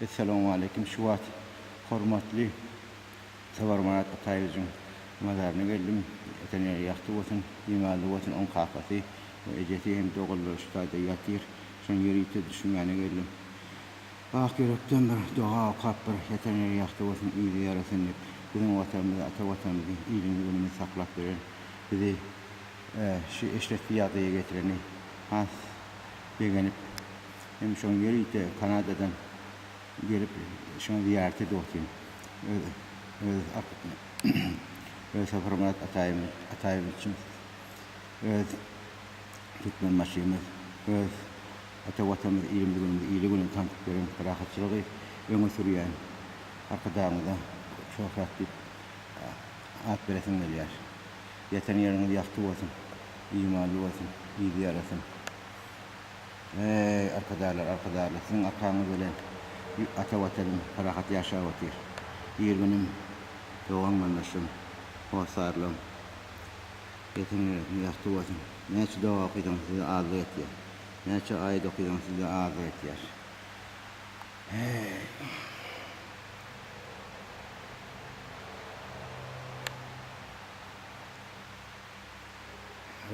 Esselamu aleyküm. Şuvat hormatly savarmanat atayıcın mazarına geldim. Etene yaktı olsun, imalı olsun, on kafası. Eceti hem doğullu üstada yatır. Son yerite düşünmene geldim. Ahiretten bir dua kapır. Etene yaktı olsun, iyiliği yarasın. Bizim vatanımızı, ata vatanımızı, iyiliğini önümüzü saklap verin. Bizi şu eşref fiyataya getireni has beğenip hem son yerite Kanada'dan gelip şunu ziyarete dokuyayım. Öyle safarmat atayım için tutman maşımız, ata vatanımız iyiliğini günün tanıklarım, rahatçılığı öne sürüyen arkadaşımıza şofratlı at veresin geliyor. Yeten yeriniz yaktı olsun, imanlı olsun, iyi yarasın. Arkadaşlar, sizin arkanız öyle ata vatanım, rahat yaşa vatır. Yerbenim doğan anlaşım, hoşarlım. Yeten yeriniz yaktı olsun. Neçe dua okuydan size ağzı etiyor. Neçe ayet okuydan size ağzı etiyor.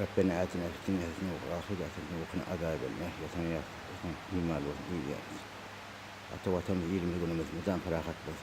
ربنا آتنا في الدنيا حسنة وفي الآخرة حسنة وقنا عذاب النار يتنيا إيمان وإيمان أتواتم إيمان من مدام فراغت بس